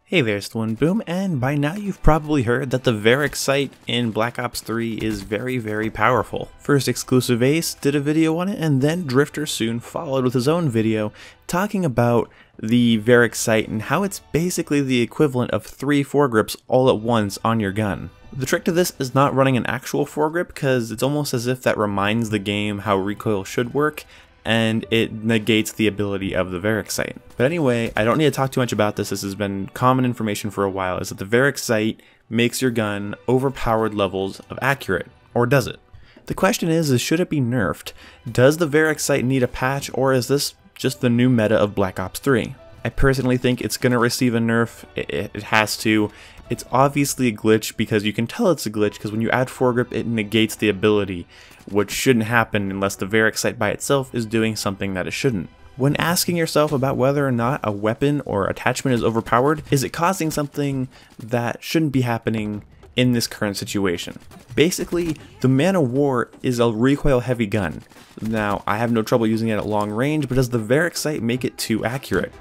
Hey there, it's the One Boom, and by now you've probably heard that the Varix sight in Black Ops 3 is very powerful. First Exclusive Ace did a video on it, and then Drifter soon followed with his own video talking about the Varix sight and how it's basically the equivalent of 3 foregrips all at once on your gun. The trick to this is not running an actual foregrip, because it's almost as if that reminds the game how recoil should work, and it negates the ability of the Varix sight. But anyway, I don't need to talk too much about this. This has been common information for a while, is that the Varix sight makes your gun overpowered levels of accurate, or does it? The question is should it be nerfed? Does the Varix sight need a patch, or is this just the new meta of Black Ops 3? I personally think it's going to receive a nerf. It has to. It's obviously a glitch because you can tell it's a glitch because when you add foregrip, it negates the ability, which shouldn't happen unless the Varix sight by itself is doing something that it shouldn't. When asking yourself about whether or not a weapon or attachment is overpowered, is it causing something that shouldn't be happening in this current situation? Basically, the Man of War is a recoil heavy gun. Now, I have no trouble using it at long range, but does the Varix sight make it too accurate?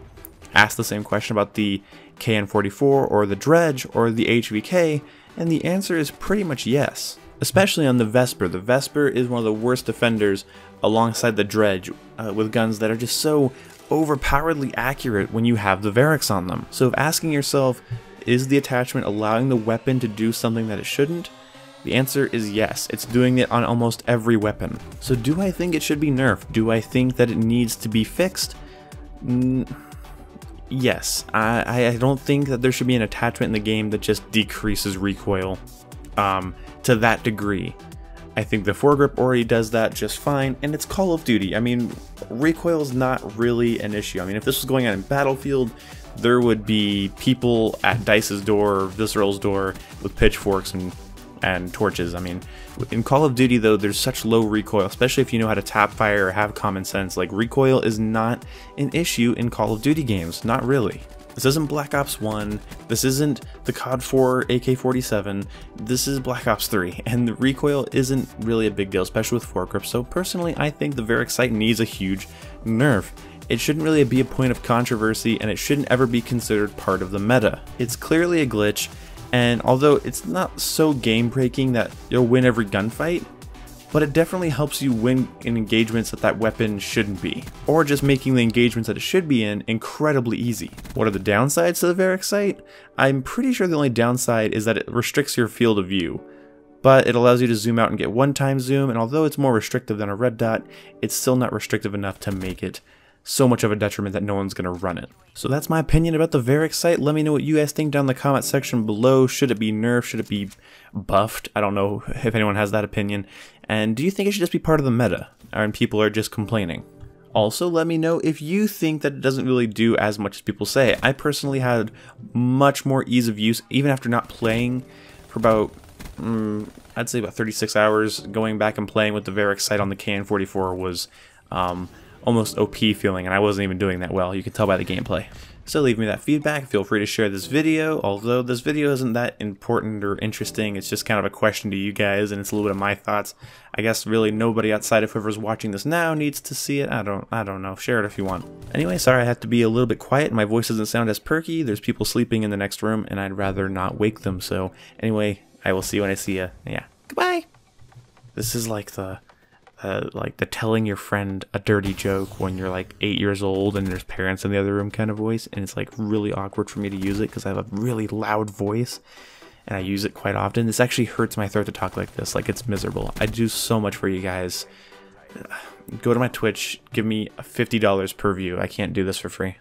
Ask the same question about the KN-44 or the Dredge or the HVK, and the answer is pretty much yes. Especially on the Vesper. The Vesper is one of the worst defenders alongside the Dredge, with guns that are just so overpoweredly accurate when you have the Varix on them. So if asking yourself, is the attachment allowing the weapon to do something that it shouldn't? The answer is yes, it's doing it on almost every weapon. So do I think it should be nerfed? Do I think that it needs to be fixed? Yes, I don't think that there should be an attachment in the game that just decreases recoil to that degree. I think the foregrip already does that just fine, and it's Call of Duty. I mean, recoil is not really an issue. I mean, if this was going on in Battlefield, there would be people at Dice's door, Visceral's door, with pitchforks and torches. I mean, in Call of Duty though, there's such low recoil, especially if you know how to tap fire or have common sense. Like, recoil is not an issue in Call of Duty games, not really. This isn't Black Ops 1, this isn't the COD 4 AK-47, this is Black Ops 3, and the recoil isn't really a big deal, especially with foregrip. So personally, I think the Varix sight needs a huge nerf. It shouldn't really be a point of controversy, and it shouldn't ever be considered part of the meta. It's clearly a glitch, and although it's not so game-breaking that you'll win every gunfight, but it definitely helps you win in engagements that weapon shouldn't be, or just making the engagements that it should be in incredibly easy. What are the downsides to the Varix sight? I'm pretty sure the only downside is that it restricts your field of view, but it allows you to zoom out and get one-time zoom, and although it's more restrictive than a red dot, it's still not restrictive enough to make it so much of a detriment that no one's going to run it. So that's my opinion about the Varix sight. Let me know what you guys think down in the comment section below. Should it be nerfed? Should it be buffed? I don't know if anyone has that opinion. And do you think it should just be part of the meta, and people are just complaining? Also, let me know if you think that it doesn't really do as much as people say. I personally had much more ease of use, even after not playing for about, I'd say about 36 hours. Going back and playing with the Varix sight on the KN-44 was almost OP feeling, and I wasn't even doing that well. You can tell by the gameplay. So leave me that feedback. Feel free to share this video, although this video isn't that important or interesting. It's just kind of a question to you guys, and it's a little bit of my thoughts. I guess really nobody outside of whoever's watching this now needs to see it. I don't know. Share it if you want. Anyway, sorry I have to be a little bit quiet. My voice doesn't sound as perky. There's people sleeping in the next room, and I'd rather not wake them. So anyway, I will see you when I see you. Yeah. Goodbye. This is like the telling your friend a dirty joke when you're like 8 years old and there's parents in the other room kind of voice, and it's like really awkward for me to use it because I have a really loud voice and I use it quite often. This actually hurts my throat to talk like this. Like, it's miserable. I do so much for you guys. Go to my Twitch, give me $50 per view. I can't do this for free.